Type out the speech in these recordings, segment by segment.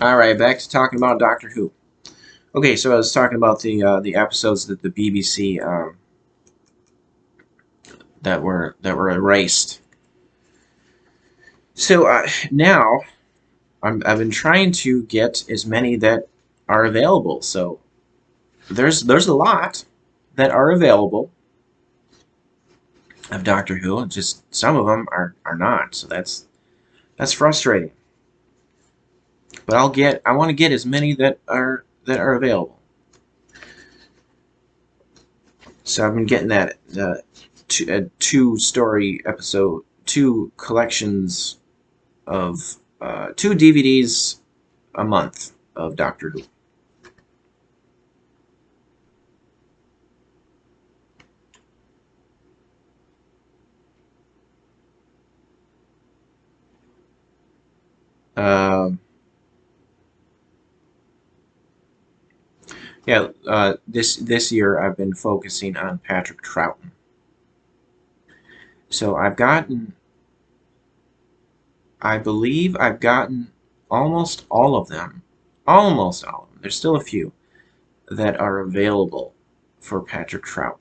All right, back to talking about Doctor Who. Okay, so I was talking about the episodes that the BBC that were erased. So now I've been trying to get as many that are available. So there's a lot that are available of Doctor Who. Just some of them are not. So that's frustrating. But I want to get as many that are available. So I've been getting that two story episode, two collections of two DVDs a month of Doctor Who. Um, yeah, this year I've been focusing on Patrick Troughton. So I believe I've gotten almost all of them. Almost all of them. There's still a few that are available for Patrick Troughton.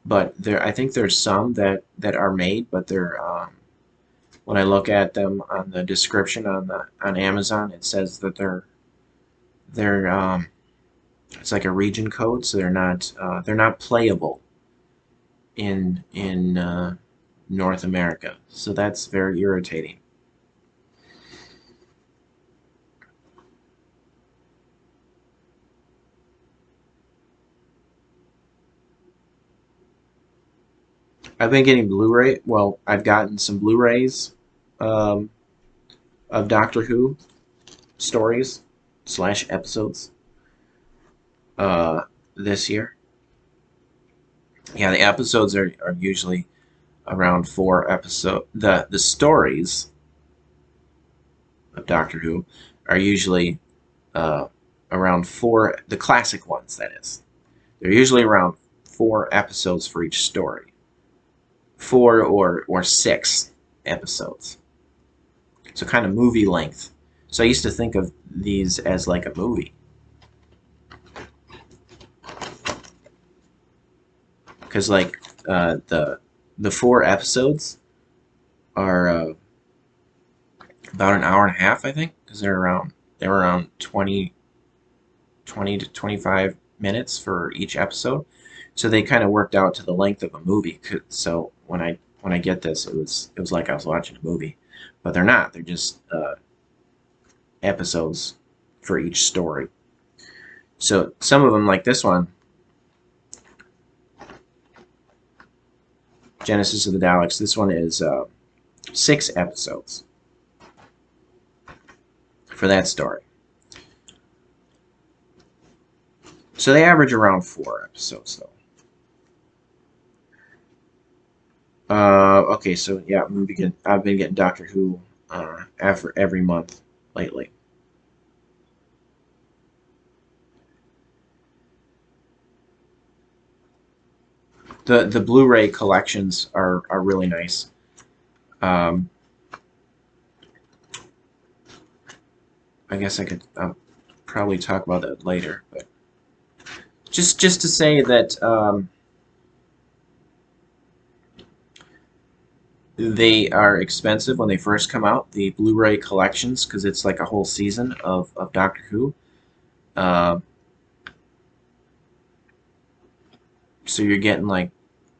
But I think there's some that are made, but they're when I look at them on the description on Amazon, it says that they're it's like a region code, so they're not playable in North America. So that's very irritating. I've been getting Blu-ray. Well, I've gotten some Blu-rays um, of Doctor Who stories slash episodes uh, this year. Yeah, the episodes are usually around four episode. The stories of Doctor Who are usually uh, around four. The classic ones, that is. They're usually around four episodes for each story. Four or six episodes. So kind of movie length. So I used to think of these as like a movie because like the four episodes are about an hour and a half, I think, because they're around 20 to 25 minutes for each episode. So they kind of worked out to the length of a movie. So when I get this, it was like I was watching a movie, but they're not. They're just episodes for each story. So some of them, like this one, Genesis of the Daleks. This one is 6 episodes for that story. So they average around 4 episodes, though. Okay, so yeah, I've been getting Doctor Who after every month lately. The Blu-ray collections are really nice. Um, I guess I could probably talk about that later, but just to say that they are expensive when they first come out. The Blu-ray collections, because it's like a whole season of Doctor Who. Uh, so you're getting like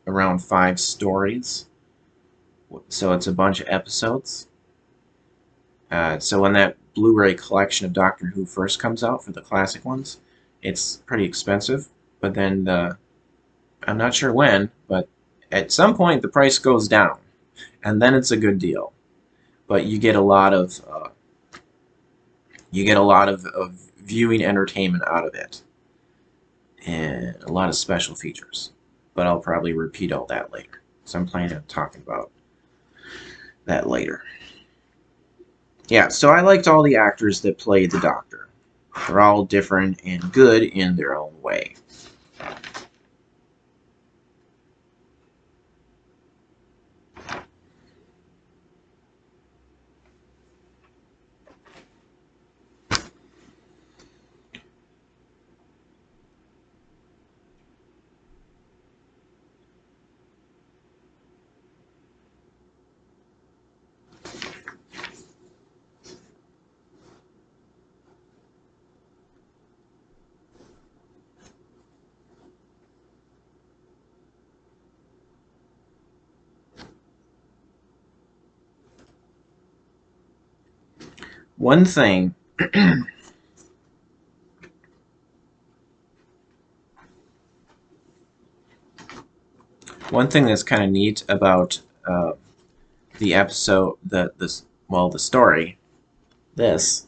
around 5 stories. So it's a bunch of episodes. So when that Blu-ray collection of Doctor Who first comes out for the classic ones, it's pretty expensive. But then I'm not sure when, but at some point the price goes down, and then it's a good deal. But you get a lot of viewing entertainment out of it, and a lot of special features. But I'll probably repeat all that later. So I'm planning on talking about that later. Yeah, so I liked all the actors that played the Doctor. They're all different and good in their own way. One thing one thing that's kind of neat about the episode, the story, this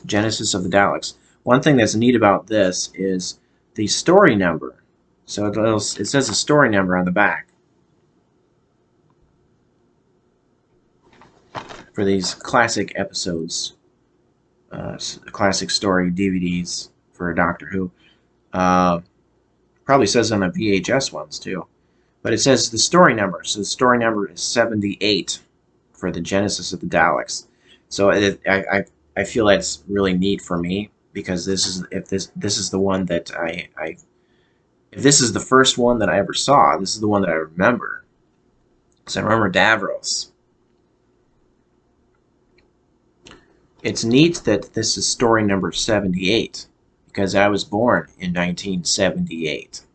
Genesis of the Daleks. One thing that's neat about this is the story number. So it says a story number on the back for these classic episodes, classic story DVDs for Doctor Who. Probably says on the VHS ones too. But it says the story number. So the story number is 78 for the Genesis of the Daleks. So I feel that's really neat for me because this is the one that if this is the first one that I ever saw, this is the one that I remember. So I remember Davros. It's neat that this is story number 78 because I was born in 1978.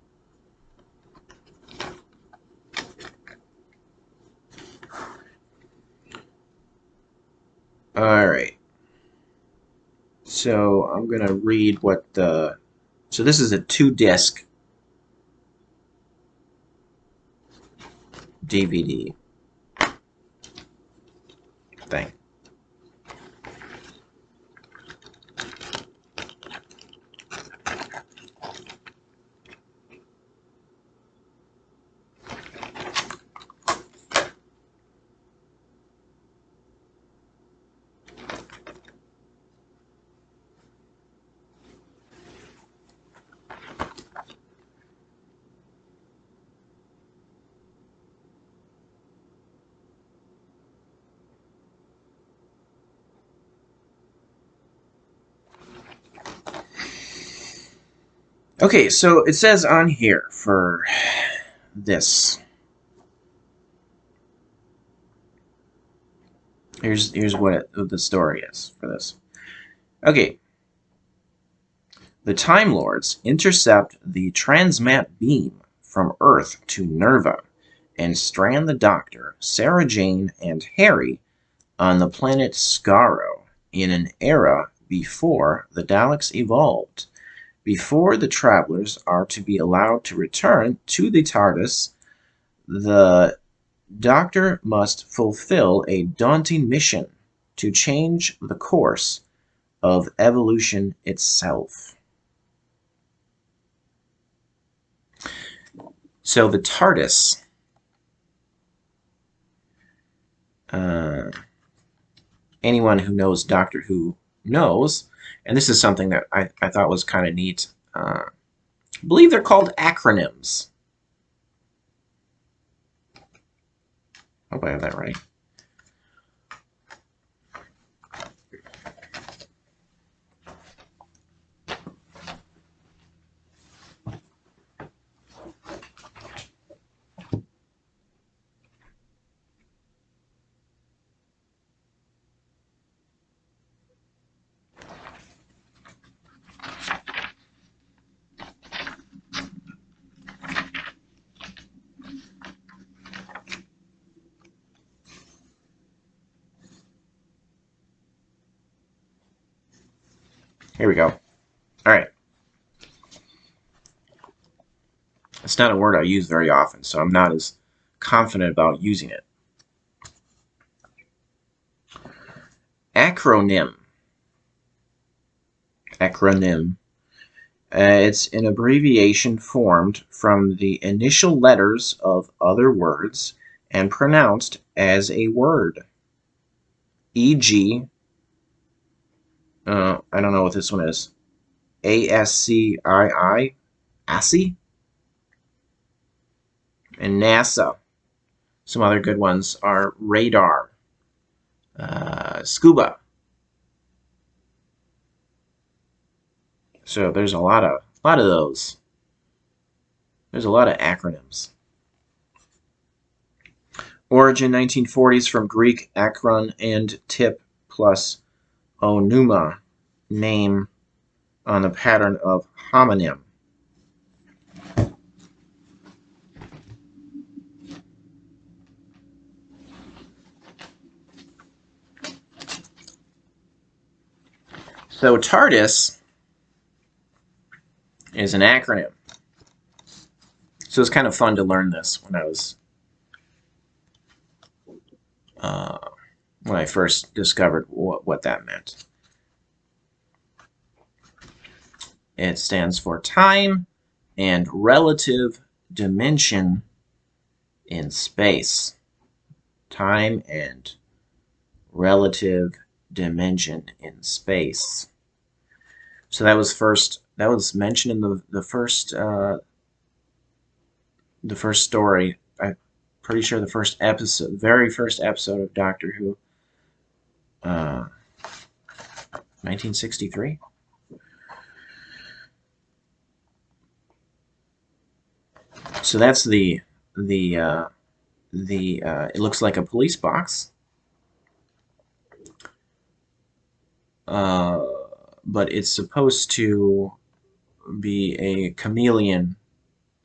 Alright. So I'm going to read what the... So this is a 2-disc DVD thing. Okay, so it says on here for this. Here's what the story is for this. Okay. The Time Lords intercept the transmat beam from Earth to Nerva and strand the Doctor, Sarah Jane, and Harry on the planet Skaro in an era before the Daleks evolved. Before the travelers are to be allowed to return to the TARDIS, the Doctor must fulfill a daunting mission to change the course of evolution itself. So the TARDIS, anyone who knows Doctor Who knows, and this is something that I thought was kind of neat. I believe they're called acronyms. I hope I have that right. Here we go. All right. It's not a word I use very often, so I'm not as confident about using it. Acronym. Acronym. It's an abbreviation formed from the initial letters of other words and pronounced as a word. E.g., I don't know what this one is. ASCII, ASCII, and NASA. Some other good ones are radar, scuba. So there's a lot of those. There's a lot of acronyms. Origin 1940s from Greek akron and tip plus onuma, name on the pattern of homonym. So TARDIS is an acronym. So it's kind of fun to learn this when uh, I first discovered what that meant. It stands for time and relative dimension in space. Time and relative dimension in space. So that was mentioned in the first story. I'm pretty sure the first episode, very first episode of Doctor Who, 1963. So that's it looks like a police box, but it's supposed to be a chameleon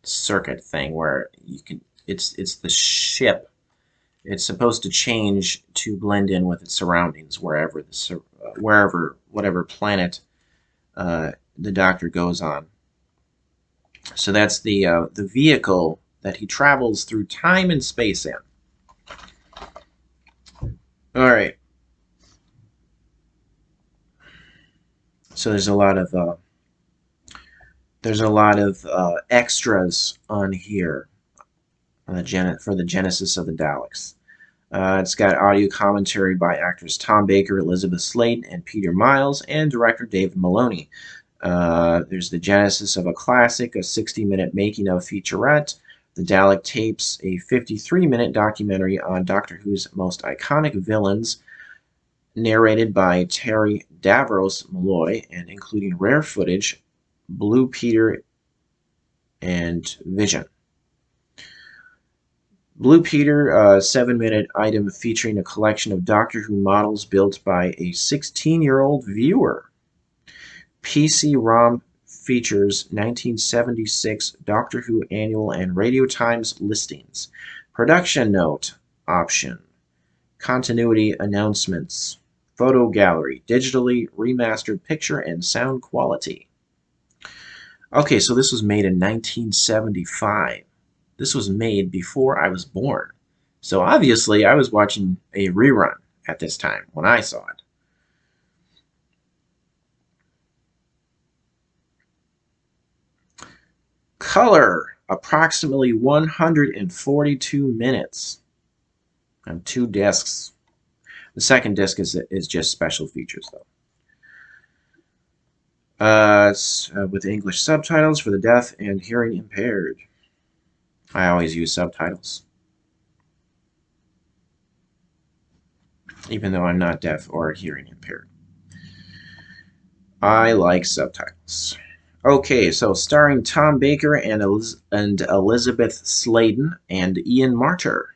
circuit thing where you can. It's the ship. It's supposed to change to blend in with its surroundings wherever whatever planet the Doctor goes on. So that's the vehicle that he travels through time and space in. All right. So there's a lot of extras on here on for the Genesis of the Daleks. It's got audio commentary by actors Tom Baker, Elizabeth Sladen, and Peter Miles, and director David Maloney. There's the Genesis of a Classic, a 60-minute making of featurette, the Dalek Tapes, a 53-minute documentary on Doctor Who's most iconic villains, narrated by Terry Davros Malloy, and including rare footage, Blue Peter and Vision. Blue Peter, a 7-minute item featuring a collection of Doctor Who models built by a 16-year-old viewer. PC-ROM features 1976 Doctor Who annual and Radio Times listings. Production note option. Continuity announcements. Photo gallery. Digitally remastered picture and sound quality. Okay, so this was made in 1975. This was made before I was born. So obviously I was watching a rerun at this time when I saw it. Color, approximately 142 minutes on 2 discs. The second disc is just special features, though. With English subtitles for the deaf and hearing impaired. I always use subtitles, even though I'm not deaf or hearing impaired. I like subtitles. Okay, so starring Tom Baker and Elizabeth Sladen and Ian Marter.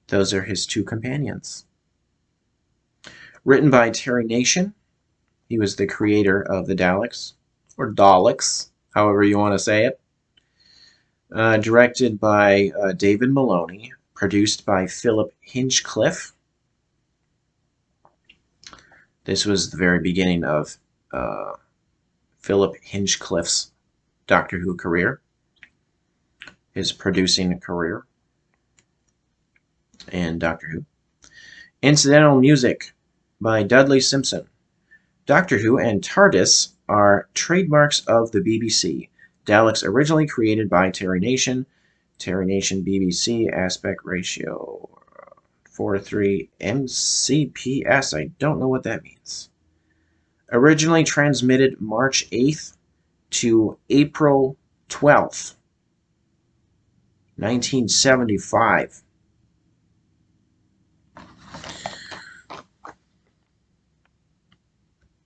Those are his 2 companions. Written by Terry Nation. He was the creator of the Daleks, or Daleks, however you want to say it. Directed by David Maloney. Produced by Philip Hinchcliffe. This was the very beginning of Philip Hinchcliffe's Doctor Who career. His producing career in Doctor Who. Incidental music by Dudley Simpson. Doctor Who and TARDIS are trademarks of the BBC. Daleks originally created by Terry Nation. Terry Nation BBC aspect ratio 4:3 MCPS. I don't know what that means. Originally transmitted March 8th to April 12th, 1975.